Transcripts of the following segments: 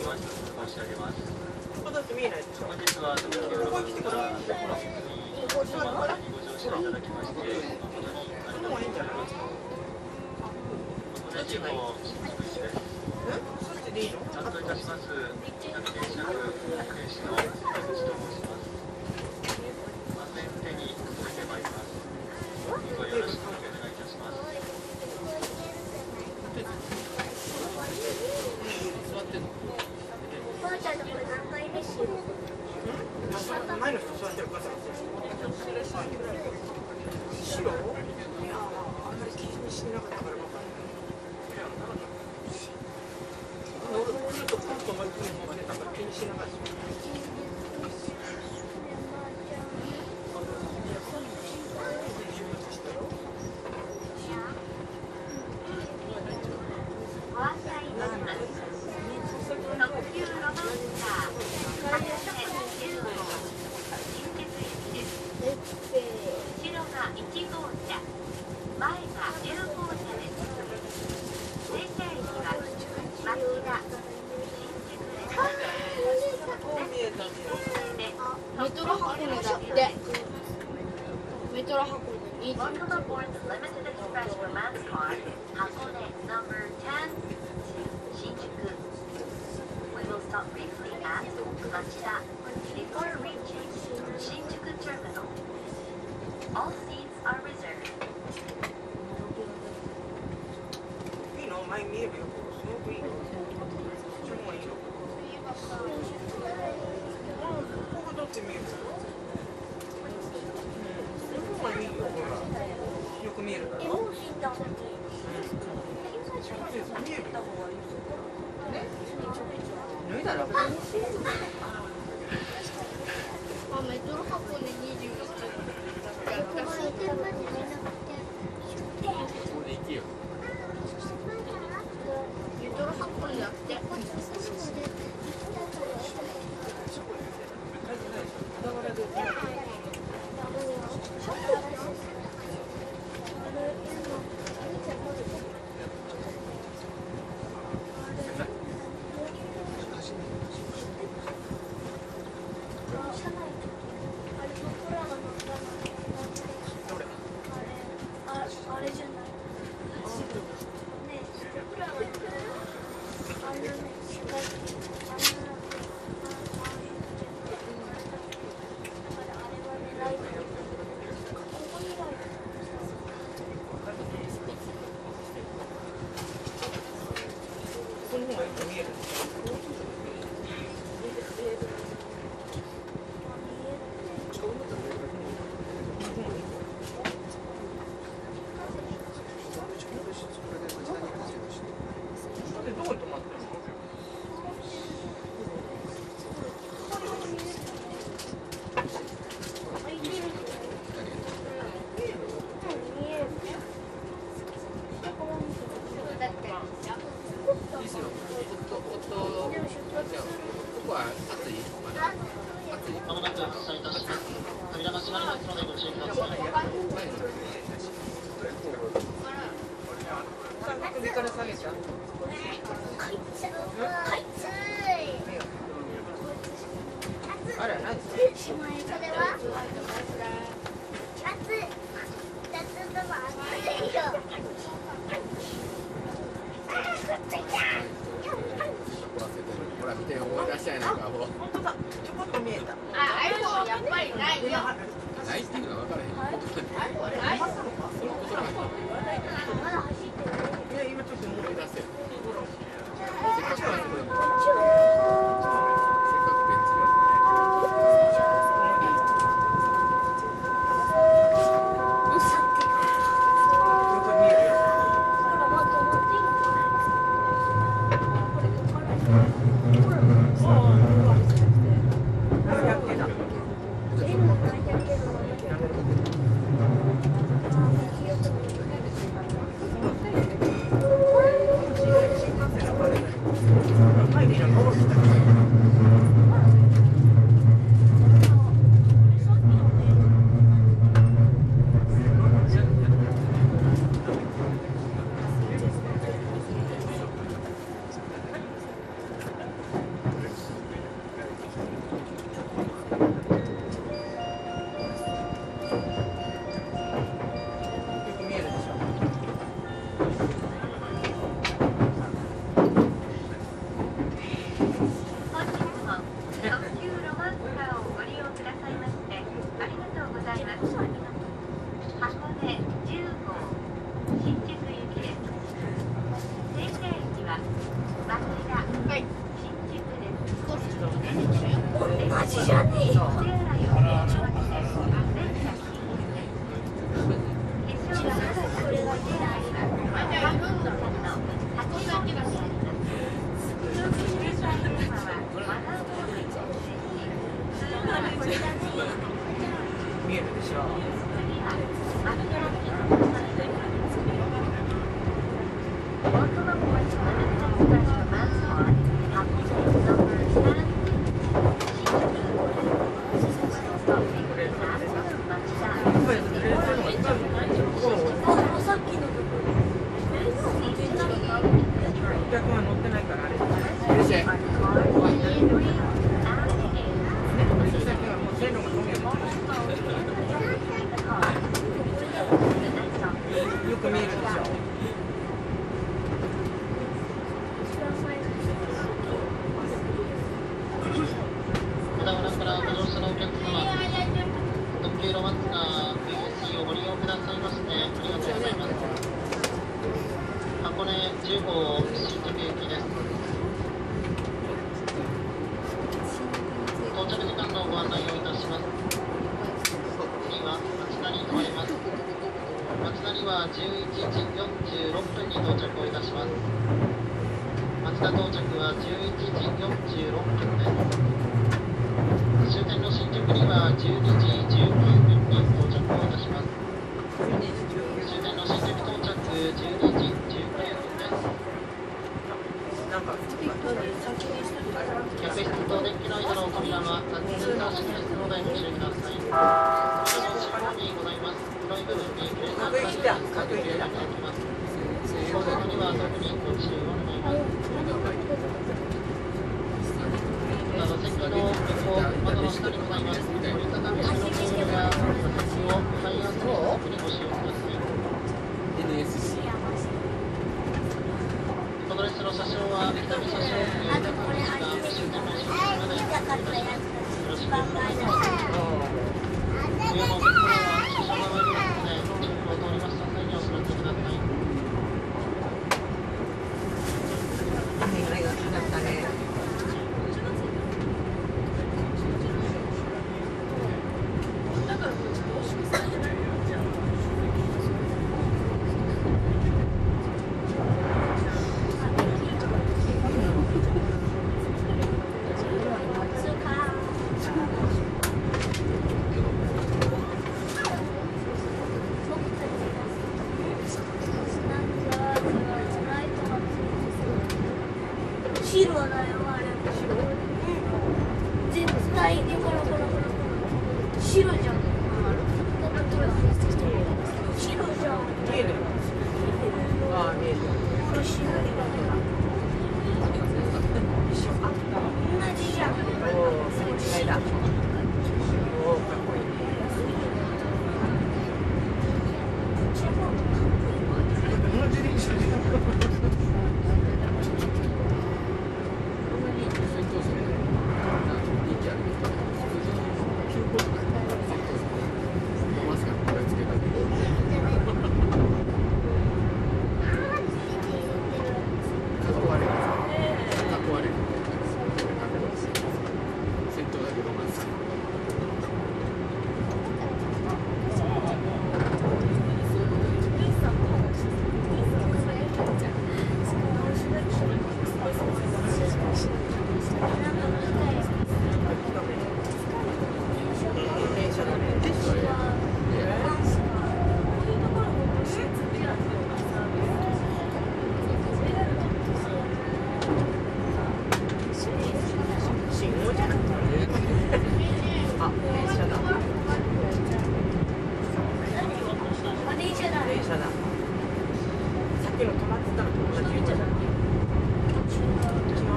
ご挨拶申し上げます。ここだって見えないでしょ。本日は東京六本木からお客様方にご乗車いただきまして誠にありがとうございます。箱根地方新宿市です。そっちでいいの？担当いたしますナビゲーション運転士の関口と申します。安全運転に努めてまいります。どうぞよろしくお願いいたします。おばあちゃんのこれ何回目しよう。前の人座ってるからさ。白？いやあんまり気にしてなかったから分かんない。乗るとポンと前にもね、なんか気にしなかった。メトロ箱根だって。メトロ箱根20。いいの？前見えるよ。すごくいいよ。そっちもいいよ。ここだって見えるよ。すごいいいよ。よく見えるだろ。見えるよ。脱いだら。あ、メトロ箱根21。メトロ箱根だって。あれじゃない。この方がよく見える。どこに止まってるの？まもなく発車いたします。扉が閉まりますのでご注意ください。首から下げちゃう。あれ、何ですか？それは夏とも暑いよ。ほら見て思い出したいなんかもう本当だ、ちょこっと見えた。あ、あれもやっぱりないよ。ないっていうのは分からへん。まだ走ってる。いや、今ちょっと思い出せる。せっかくベンチがよく見えるよ。マジじゃねえよ。見えるでしょ。お客は乗ってないからあれ。いらっしゃい。先はもう線路が飛んでる。よく見えるでしょ。小田原からご乗車のお客様、特急ロマンスカー VSC をご利用くださいましてありがとうございます。箱根10号新宿駅です。到着時間のご案内をいたします。次は町田に停まります。町田には11時46分に到着をいたします。町田到着は11時46分です。終点の新宿には12時19分に到着をいたします。終点の新宿到着12時19分です。客室とデッキの間の扉はタッチセンサー式ですのでご注意ください。扉の後ろにございます黒い部分にプレーターが設置されていただきます。操作には特にご注意を願います。また座席の横窓の下にございます折りたたみ式のテーブルや座席をハイアンドの席にご使用ください。 NSC。この列の車掌は北見車掌という方ですが、終点の新宿までよろしくお願いします。上のお客様は車掌が参りますので、チェックを通りました際にお座りください。雨が上がったね。白だよあれ。絶対にほらほらほらほら白じゃん。白じゃん。見える。ああ、見える。これ白い同じじゃん。おお、すごい違いだ。おお、かっこいい。同じでしょ。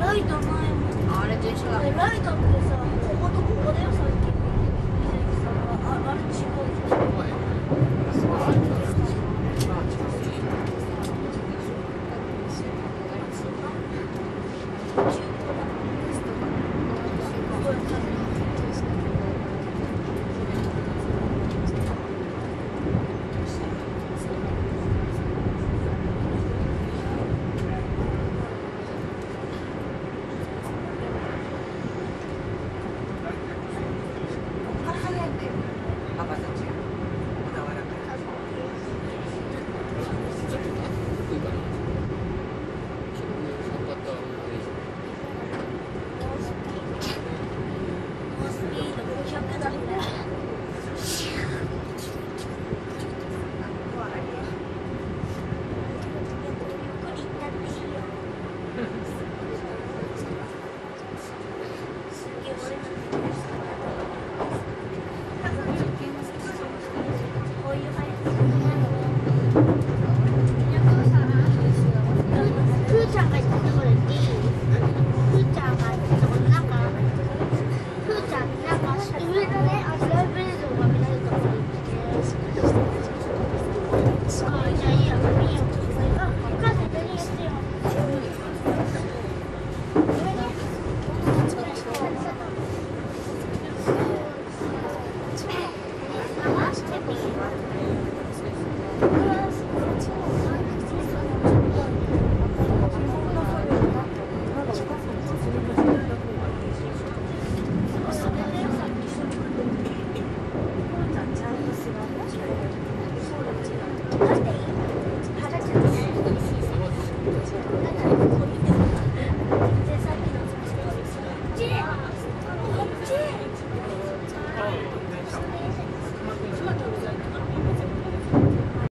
ライトないもん。あれでしょ。ライトってさ。